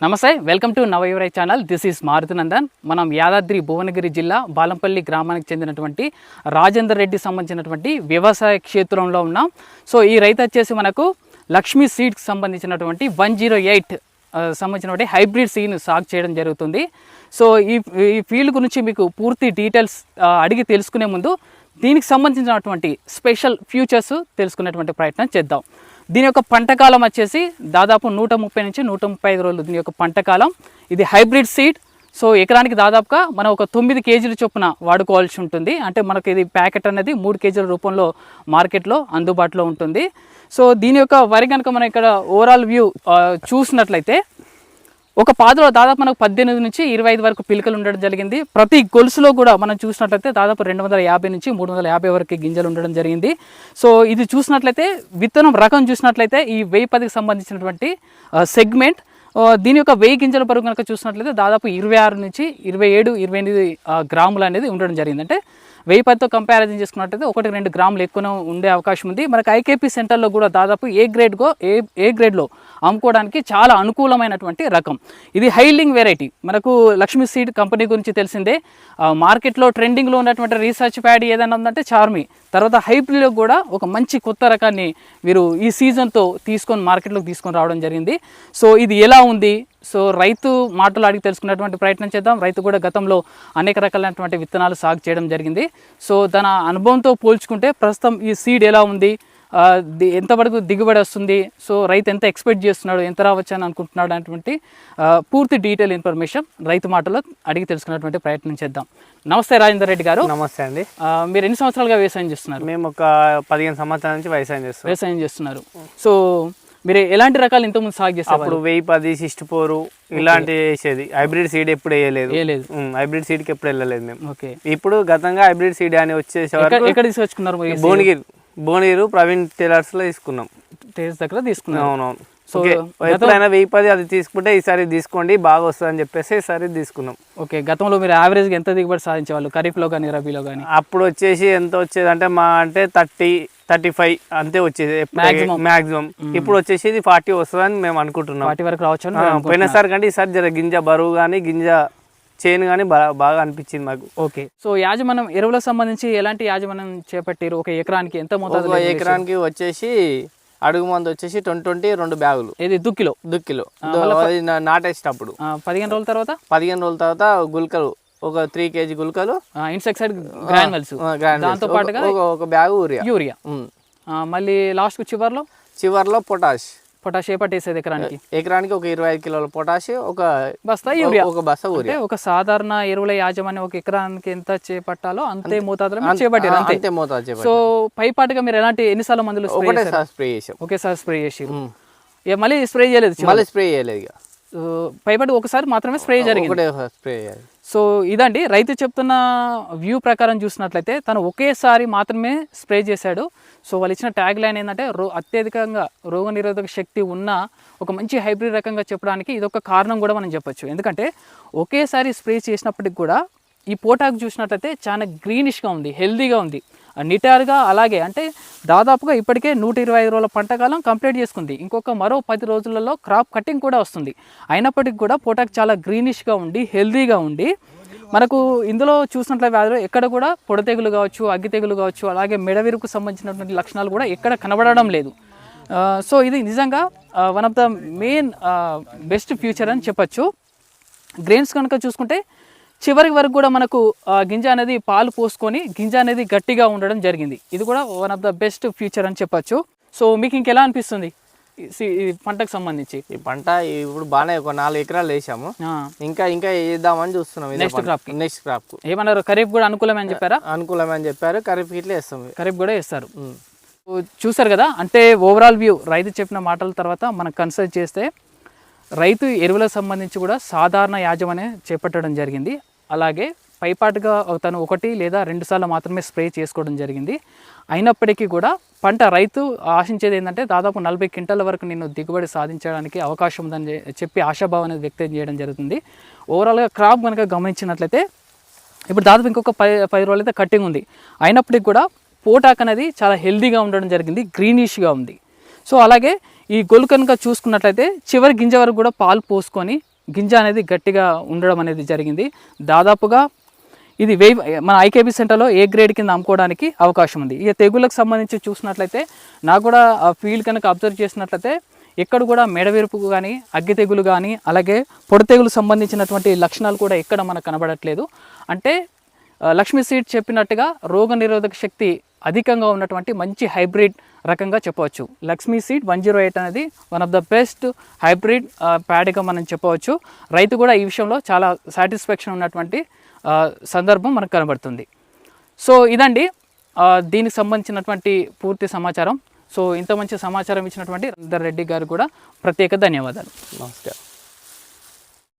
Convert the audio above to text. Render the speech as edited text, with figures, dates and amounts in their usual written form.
నమస్తే, welcome to నవయువరై channel. This is Maruthinandan. మనం యాదాద్రి భువనగిరి జిల్లా బాలంపల్లి గ్రామానికి చెందినటువంటి రాజేందర్ రెడ్డి సంబంధించినటువంటి వ్యవసాయ క్షేత్రంలో ఉన్నాం. సో ఈ రైతు వచ్చేసి మనకు లక్ష్మీ సీడ్కి సంబంధించినటువంటి 108 సంబంధించినటువంటి హైబ్రిడ్ సీడ్ను సాగు చేయడం జరుగుతుంది. సో ఈ ఫీల్డ్ గురించి మీకు పూర్తి డీటెయిల్స్ అడిగి తెలుసుకునే ముందు దీనికి సంబంధించినటువంటి స్పెషల్ ఫ్యూచర్స్ తెలుసుకునేటువంటి ప్రయత్నం చేద్దాం. దీని యొక్క పంటకాలం వచ్చేసి దాదాపు 130 నుంచి 135 రోజులు దీని యొక్క పంటకాలం. ఇది హైబ్రిడ్ సీడ్. సో ఎకరానికి దాదాపుగా మనం ఒక 9 కేజీల చొప్పున వాడుకోవాల్సి ఉంటుంది. అంటే మనకు ఇది ప్యాకెట్ అనేది 3 కేజీల రూపంలో మార్కెట్లో అందుబాటులో ఉంటుంది. సో దీని యొక్క వరి కనుక మనం ఇక్కడ ఓవరాల్ వ్యూ చూసినట్లయితే ఒక పాదులో దాదాపు మనకు 18 నుంచి 25 వరకు పిలకలు ఉండడం జరిగింది. ప్రతి గొలుసులో కూడా మనం చూసినట్లయితే దాదాపు 250 నుంచి 350 వరకు గింజలు ఉండడం జరిగింది. సో ఇది చూసినట్లయితే విత్తనం రకం చూసినట్లయితే ఈ 1010కి సంబంధించినటువంటి సెగ్మెంట్. దీని యొక్క 1000 గింజల బరువు కనుక చూసినట్లయితే దాదాపు 26 నుంచి 27, 28 గ్రాములు అనేది ఉండడం జరిగింది. అంటే 1010తో కంపారిజన్ చేసుకున్నట్లయితే 1-2 గ్రాములు ఎక్కువ ఉండే అవకాశం ఉంది. మనకు ఐకేపీ సెంటర్లో కూడా దాదాపు ఏ గ్రేడ్లో అమ్ముకోవడానికి చాలా అనుకూలమైనటువంటి రకం. ఇది హైలింగ్ వెరైటీ. మనకు లక్ష్మీ సీడ్ కంపెనీ గురించి తెలిసిందే. మార్కెట్లో ట్రెండింగ్లో ఉన్నటువంటి రీసెర్చ్ ప్యాడ్ ఏదైనా ఉందంటే చార్మి. తర్వాత హైబ్రిడ్లో కూడా ఒక మంచి కొత్త రకాన్ని వీరు ఈ సీజన్తో మార్కెట్లోకి తీసుకొని రావడం జరిగింది. సో ఇది ఎలా ఉంది, సో రైతు మాటలు అడిగి తెలుసుకునేటువంటి ప్రయత్నం చేద్దాం. రైతు కూడా గతంలో అనేక రకాలైనటువంటి విత్తనాలు సాగు చేయడం జరిగింది. సో తన అనుభవంతో పోల్చుకుంటే ప్రస్తుతం ఈ సీడ్ ఎలా ఉంది, ఎంతవరకు దిగుబడి వస్తుంది, సో రైతు ఎంత ఎక్స్పెక్ట్ చేస్తున్నాడు, ఎంత రావచ్చు అని అనుకుంటున్నాడు అనేటువంటి పూర్తి డీటెయిల్ ఇన్ఫర్మేషన్ రైతు మాటలో అడిగి తెలుసుకునేటువంటి ప్రయత్నం చేద్దాం. నమస్తే రాజేందర్ రెడ్డి గారు. నమస్తే అండి. మీరు ఎన్ని సంవత్సరాలుగా వ్యవసాయం చేస్తున్నారు? మేము ఒక 15 సంవత్సరాల నుంచి వ్యవసాయం చేస్తున్నారు. సో మీరు ఎలాంటి రకాలు ఇంతకుముందు సాగు చేస్తారు? అప్పుడు 1010, 64 ఇలాంటి వేసేది. హైబ్రిడ్ సీడ్ ఎప్పుడు వేయలేదు. హైబ్రిడ్ సీడ్కి ఎప్పుడు వెళ్ళలేదు మేము. ఓకే. ఇప్పుడు గతంగా హైబ్రిడ్ సీడ్ అని వచ్చేసేవారు. ఎక్కడ తీసుకొచ్చుకున్నారు? భువనగిరి ప్రవీణ్ టైలర్స్ లో తీసుకున్నాం. దగ్గర తీసుకున్నాం. అవునవును. సో ఎప్పుడైనా 1010 అది తీసుకుంటే ఈసారి తీసుకోండి బాగా వస్తుంది అని చెప్పేసి ఈసారి తీసుకున్నాం. ఓకే. గతంలో మీరు యావరేజ్గా ఎంత దిగుబడి సాధించేవాళ్ళు ఖరీఫ్లో కానీ రబీలో కానీ? అప్పుడు వచ్చేసి ఎంత వచ్చేది అంటే 30-35 అంతే వచ్చేది మాక్సిమం. ఇప్పుడు వచ్చేసి 40 వస్తుందని మేము అనుకుంటున్నాం. 40 వరకు రావచ్చు. పోయినసారి కంటే ఈసారి జర గింజ బరువు కానీ గింజ చేను కానీ బాగా అనిపించింది మాకు. ఓకే. సో యాజమాన్యం ఎరువులకు సంబంధించి ఎలాంటి యాజమాన్యం చేపట్టారు? ఒక ఎకరానికి ఎంత మోతాదు? ఎకరానికి వచ్చేసి అడుగు మందు వచ్చేసి 20 2 బ్యాగులు. ఇది దుక్కిలో నాటేసినప్పుడు 15 రోజుల తర్వాత గుల్కలు ఒక 3 kg గుల్కలు, ఇన్సెక్టిసైడ్ గ్రాన్యుల్స్, దాంతో పాటుగా ఒక బ్యాగు యూరియా. మళ్ళీ లాస్ట్ చివర్లో పొటాష్ ఏ పట్టేసేది ఎకరానికి ఒక 25 కిలోల పొటాష్, ఒక బస్తా యూరియా. ఒక సాధారణ ఎరువుల యాజమాన్యం ఒక ఎకరానికి ఎంత చేపట్టాలో అంతే మోతాదులో చేపట్టారు. సో పైపాటుగా మీరు ఎన్నిసార్లు మందులు ఒకేసారి స్ప్రే చేసి మళ్ళీ స్ప్రే చేయలేదు? పైపాటు ఒకసారి మాత్రమే స్ప్రే జరిగింది. సో ఇదండి రైతు చెప్తున్న వ్యూ ప్రకారం చూసినట్లయితే తను ఒకేసారి మాత్రమే స్ప్రే చేశాడు. సో వాళ్ళు ఇచ్చిన ట్యాగ్ లైన్ ఏంటంటే అత్యధికంగా రోగనిరోధక శక్తి ఉన్న ఒక మంచి హైబ్రిడ్ రకంగా చెప్పడానికి ఇదొక కారణం కూడా మనం చెప్పొచ్చు. ఎందుకంటే ఒకేసారి స్ప్రే చేసినప్పటికి కూడా ఈ పోటాకు చూసినట్లయితే చాలా గ్రీనిష్గా ఉంది, హెల్దీగా ఉంది, నిటారుగా. అలాగే అంటే దాదాపుగా ఇప్పటికే 125 రోజుల పంటకాలం కంప్లీట్ చేసుకుంది. ఇంకొక మరో 10 రోజులలో క్రాప్ కటింగ్ కూడా వస్తుంది. అయినప్పటికీ కూడా పోటాకు చాలా గ్రీనిష్గా ఉండి హెల్దీగా ఉండి మనకు ఇందులో చూసినట్లయితే వ్యాధులు ఎక్కడ కూడా పొడ తెగులు కావచ్చు, అగ్గి తెగులు కావచ్చు, అలాగే మెడవిరుకు సంబంధించినటువంటి లక్షణాలు కూడా ఎక్కడ కనబడడం లేదు. సో ఇది నిజంగా one of the main best future అని చెప్పచ్చు. గ్రెయిన్స్ కనుక చూసుకుంటే చివరి వరకు కూడా మనకు గింజ అనేది పాలు పోసుకొని గింజ అనేది గట్టిగా ఉండడం జరిగింది. ఇది కూడా one of the best future అని చెప్పచ్చు. సో మీకు ఇంకెలా అనిపిస్తుంది ఈ పంటకు సంబంధించి? ఈ పంట ఇప్పుడు బాగానే ఒక 4 ఎకరాలు వేసాము. ఇంకా వేద్దామని చూస్తున్నాం. నెక్స్ట్ క్రాప్ ఏమన్నారు? ఖరీఫ్ కూడా అనుకూలమే అని చెప్పారా? అనుకూలమే అని చెప్పారు. ఖరీఫ్ ఇట్లా వేస్తాం. ఖరీఫ్ కూడా వేస్తారు. చూసారు కదా. అంటే ఓవరాల్ వ్యూ రైతు చెప్పిన మాటల తర్వాత మనం కన్సిడర్ చేస్తే రైతు ఎరువులకు సంబంధించి కూడా సాధారణ యాజమాన్యం చేపట్టడం జరిగింది. అలాగే పైపాటుగా తను 1 లేదా 2 సార్లు మాత్రమే స్ప్రే చేసుకోవడం జరిగింది. అయినప్పటికీ కూడా పంట రైతు ఆశించేది ఏంటంటే దాదాపు 40 క్వింటాల వరకు నేను దిగుబడి సాధించడానికి అవకాశం ఉందని చెప్పి ఆశాభావం అనేది వ్యక్తం చేయడం జరుగుతుంది. ఓవరాల్గా క్రాప్ కనుక గమనించినట్లయితే ఇప్పుడు దాదాపు ఇంకొక 10 రోజులు అయితే కట్టింగ్ ఉంది. అయినప్పటికీ కూడా పోటాక్ అనేది చాలా హెల్దీగా ఉండడం జరిగింది, గ్రీనిష్గా ఉంది. సో అలాగే ఈ గొలుసు కనుక చూసుకున్నట్లయితే చివరి గింజ వరకు కూడా పాలు పోసుకొని గింజ అనేది గట్టిగా ఉండడం అనేది జరిగింది. దాదాపుగా ఇది మన ఐకేబీ సెంటర్లో ఏ గ్రేడ్ కింద అమ్ముకోవడానికి అవకాశం ఉంది. ఇక తెగుళ్ళకు సంబంధించి చూసినట్లయితే నాకు కూడా ఆ ఫీల్డ్ కనుక అబ్జర్వ్ చేసినట్లయితే ఎక్కడ కూడా మెడవెరుపు కానీ అగ్గి తెగులు కానీ అలాగే పొడి తెగులు సంబంధించినటువంటి లక్షణాలు కూడా ఎక్కడ మనకు కనబడట్లేదు. అంటే లక్ష్మీ సీడ్ చెప్పినట్టుగా రోగ నిరోధక శక్తి అధికంగా ఉన్నటువంటి మంచి హైబ్రిడ్ రకంగా చెప్పవచ్చు. లక్ష్మీ సీడ్ 108 అనేది one of the best hybrid ప్యాడ్గా మనం చెప్పవచ్చు. రైతు కూడా ఈ విషయంలో చాలా సాటిస్ఫాక్షన్ ఉన్నటువంటి సందర్భం మనకు కనబడుతుంది. సో ఇదండి దీనికి సంబంధించినటువంటి పూర్తి సమాచారం. సో ఇంత మంచి సమాచారం ఇచ్చినటువంటి రాజేందర్ రెడ్డి గారు కూడా ప్రత్యేక ధన్యవాదాలు. నమస్కారం.